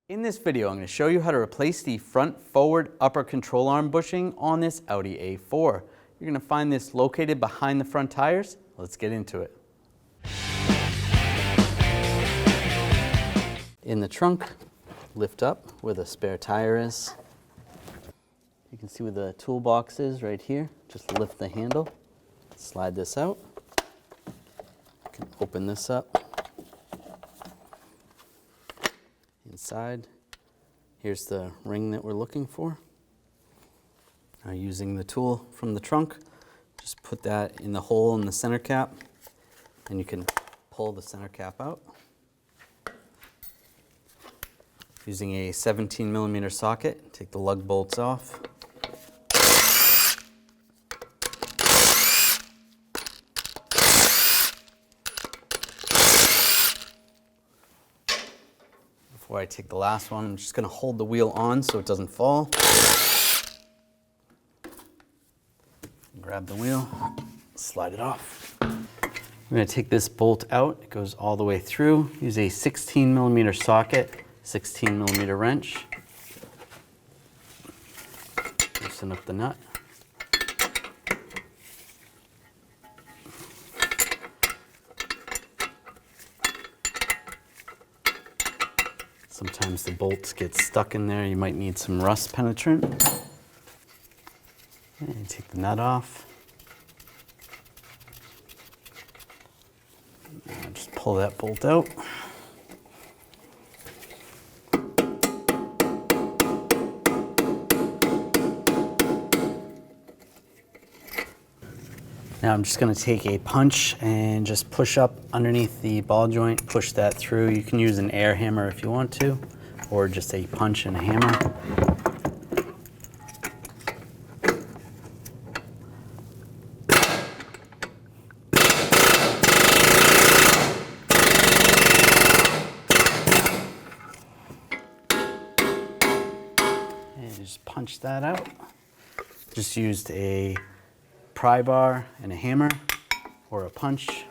In this video, I'm going to show you how to replace the front forward upper control arm bushing on this Audi A4. You're going to find this located behind the front tires. Let's get into it. In the trunk, lift up where the spare tire is. You can see where the toolbox is right here. Just lift the handle, slide this out. You can open this up. Inside, here's the ring that we're looking for. Now, using the tool from the trunk, just put that in the hole in the center cap, and you can pull the center cap out. Using a 17mm socket, take the lug bolts off. Before I take the last one, I'm just going to hold the wheel on so it doesn't fall. Grab the wheel, slide it off. I'm going to take this bolt out. It goes all the way through. Use a 16mm socket, 16mm wrench. Loosen up the nut. Sometimes the bolts get stuck in there. You might need some rust penetrant. And take the nut off. And just pull that bolt out. Now I'm just going to take a punch and just push up underneath the ball joint, push that through. You can use an air hammer if you want to, or just a punch and a hammer. And just punch that out. Just used a pry bar and a hammer or a punch.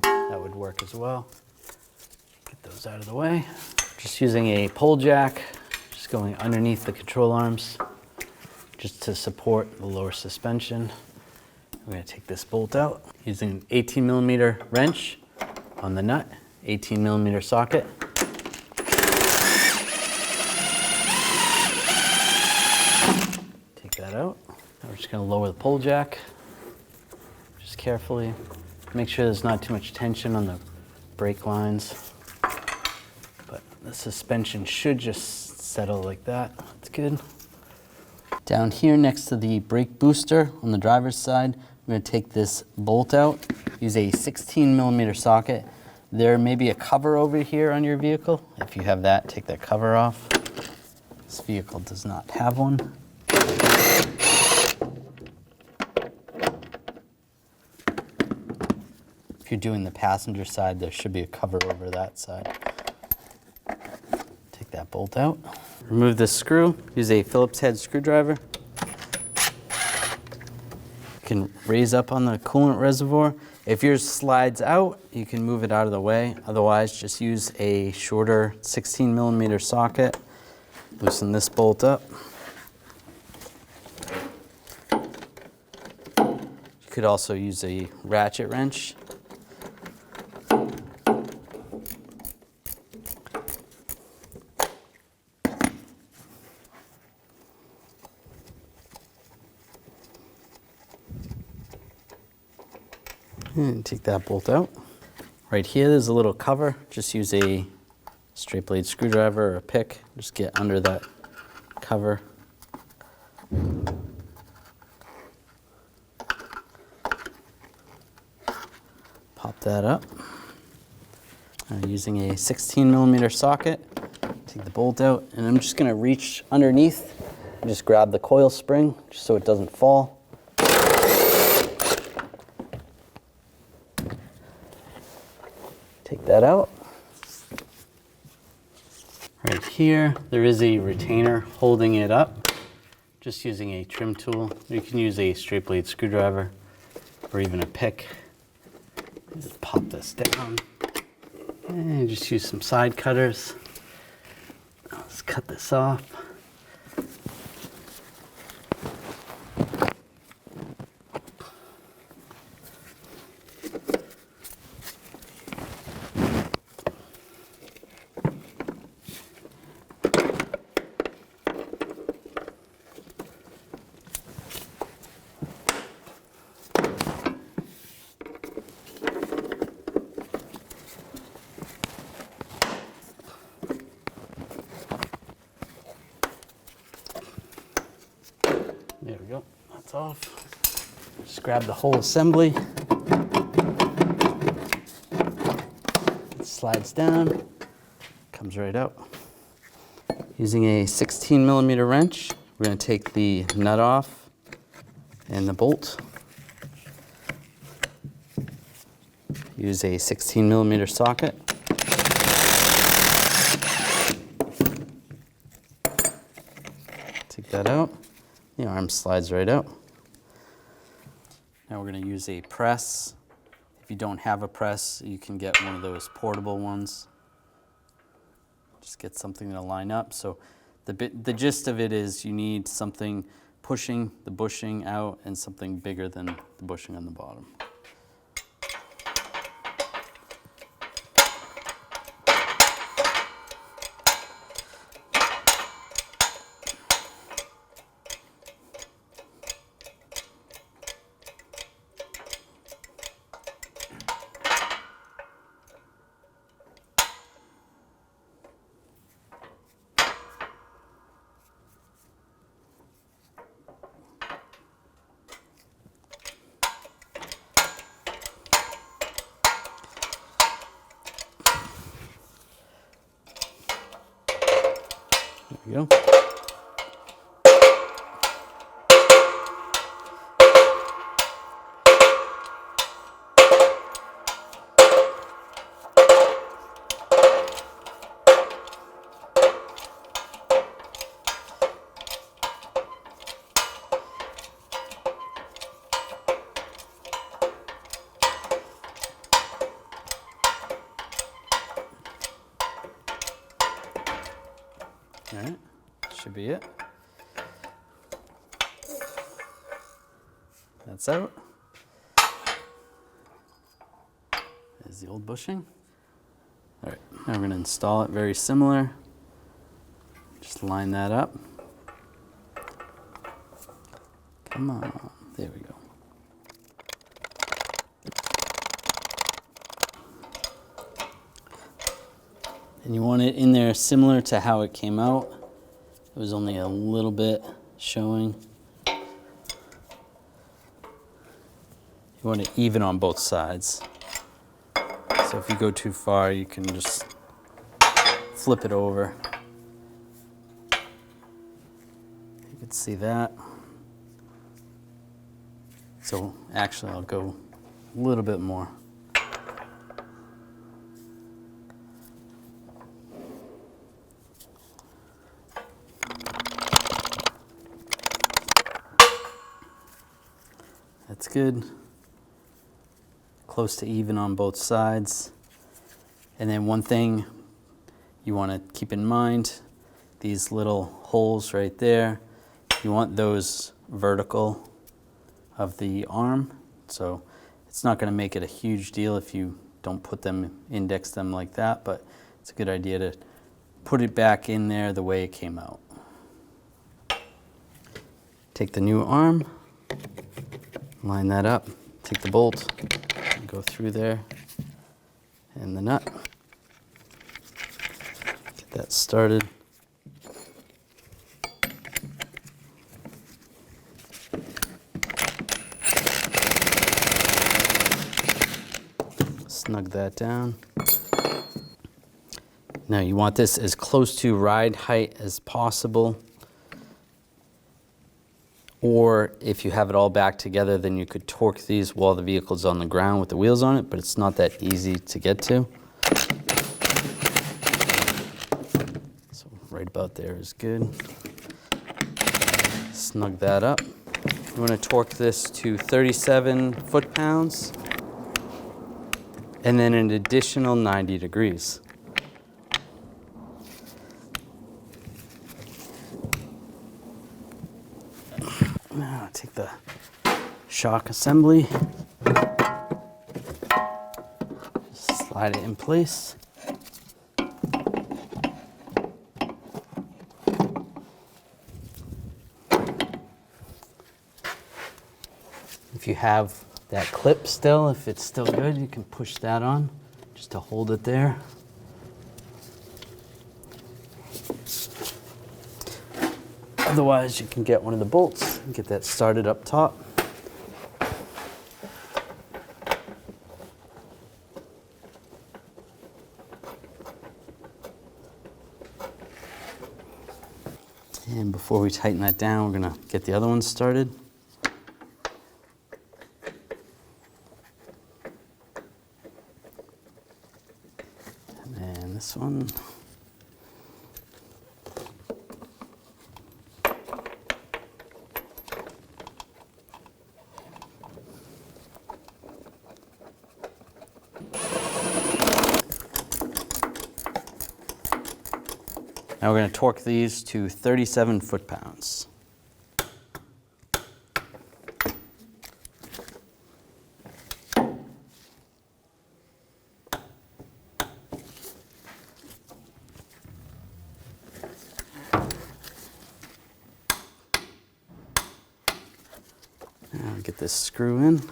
That would work as well. Get those out of the way. Just using a pull jack, just going underneath the control arms just to support the lower suspension. I'm going to take this bolt out using an 18mm wrench on the nut, 18mm socket. Take that out. Now we're just going to lower the pull jack. Just carefully. Make sure there's not too much tension on the brake lines. But the suspension should just settle like that. That's good. Down here next to the brake booster on the driver's side, I'm going to take this bolt out. Use a 16mm socket. There may be a cover over here on your vehicle. If you have that, take that cover off. This vehicle does not have one. If you're doing the passenger side, there should be a cover over that side. Take that bolt out. Remove this screw. Use a Phillips head screwdriver. You can raise up on the coolant reservoir. If yours slides out, you can move it out of the way. Otherwise, just use a shorter 16mm socket. Loosen this bolt up. You could also use a ratchet wrench. And take that bolt out. Right here, there's a little cover. Just use a straight blade screwdriver or a pick. Just get under that cover. Pop that up. Using a 16mm socket, take the bolt out, and I'm just going to reach underneath and just grab the coil spring just so it doesn't fall. Take that out. Right here, there is a retainer holding it up. Just using a trim tool. You can use a straight blade screwdriver or even a pick. Just pop this down. And just use some side cutters. Let's cut this off. There we go, that's off. Just grab the whole assembly. It slides down, comes right out. Using a 16mm wrench, we're going to take the nut off and the bolt. Use a 16mm socket. Take that out. The arm slides right out. Now we're going to use a press. If you don't have a press, you can get one of those portable ones. Just get something to line up. So the gist of it is you need something pushing the bushing out and something bigger than the bushing on the bottom. There we go. All right, should be it. That's out. There's the old bushing. All right, now we're going to install it very similar. Just line that up. Come on, there we go. And you want it in there similar to how it came out. It was only a little bit showing. You want it even on both sides. So if you go too far, you can just flip it over. You can see that. So actually, I'll go a little bit more. That's good. Close to even on both sides. And then one thing you want to keep in mind, these little holes right there, you want those vertical of the arm. So it's not going to make it a huge deal if you don't put them, index them like that, but it's a good idea to put it back in there the way it came out. Take the new arm, line that up, take the bolt, and go through there, and the nut. Get that started. Snug that down. Now you want this as close to ride height as possible. Or if you have it all back together, then you could torque these while the vehicle's on the ground with the wheels on it, but it's not that easy to get to. So right about there is good. Snug that up. You want to torque this to 37 foot-pounds and then an additional 90 degrees. Now take the shock assembly, just slide it in place. If you have that clip still, if it's still good, you can push that on just to hold it there. Otherwise, you can get one of the bolts and get that started up top. And before we tighten that down, we're gonna get the other one started. And then this one. Now we're going to torque these to 37 foot-pounds. Now get this screw in.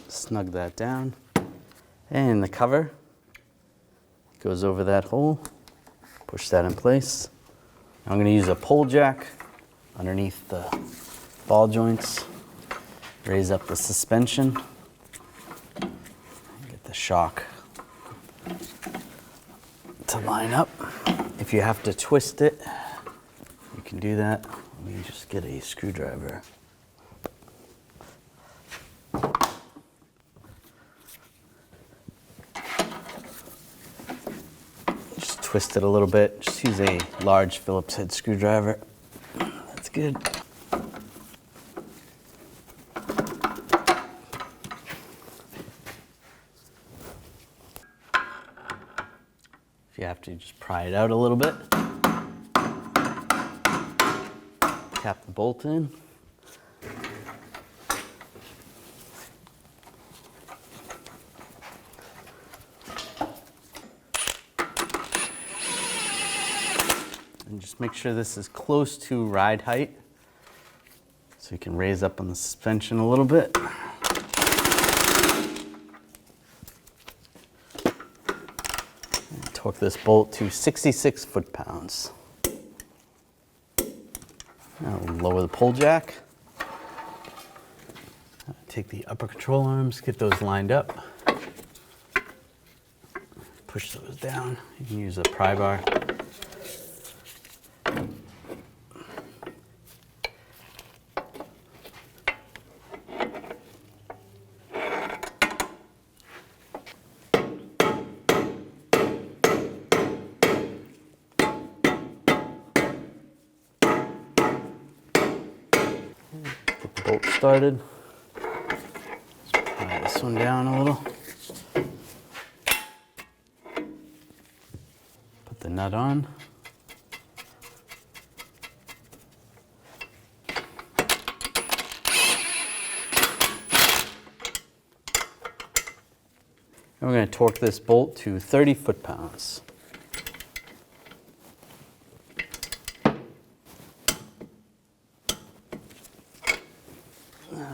Snug that down, and the cover goes over that hole. Push that in place. I'm going to use a pole jack underneath the ball joints, raise up the suspension, get the shock to line up. If you have to twist it, you can do that. Let me just get a screwdriver. Twist it a little bit. Just use a large Phillips head screwdriver. That's good. If you have to, just pry it out a little bit. Tap the bolt in. And just make sure this is close to ride height, so you can raise up on the suspension a little bit. And torque this bolt to 66 foot-pounds. Now we'll lower the pole jack. Take the upper control arms, get those lined up. Push those down. You can use a pry bar. Get the bolt started. Let's pry this one down a little. Put the nut on. And we're going to torque this bolt to 30 foot-pounds.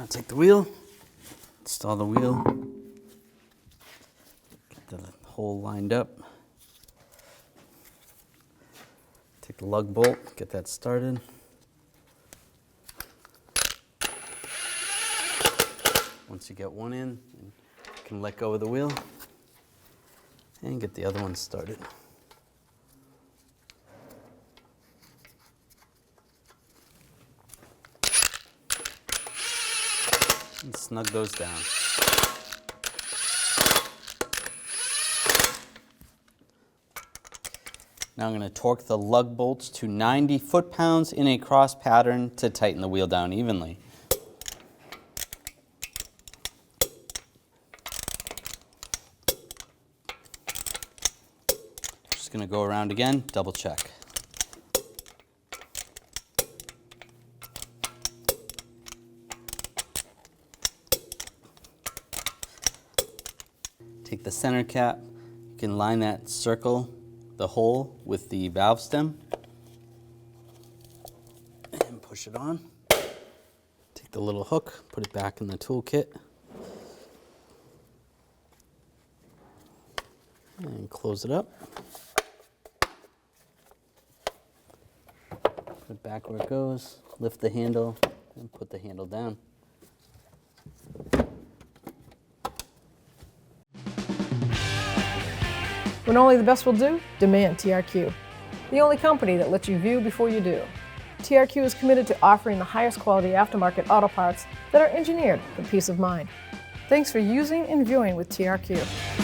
Take the wheel, install the wheel, get the hole lined up, take the lug bolt, get that started. Once you get one in, you can let go of the wheel and get the other one started. And snug those down. Now I'm going to torque the lug bolts to 90 foot-pounds in a cross pattern to tighten the wheel down evenly. Just going to go around again, double check. Take the center cap, you can line that circle, the hole with the valve stem, and push it on. Take the little hook, put it back in the tool kit, and close it up. Put it back where it goes, lift the handle, and put the handle down. When only the best will do, demand TRQ. The only company that lets you view before you do. TRQ is committed to offering the highest quality aftermarket auto parts that are engineered for peace of mind. Thanks for using and viewing with TRQ.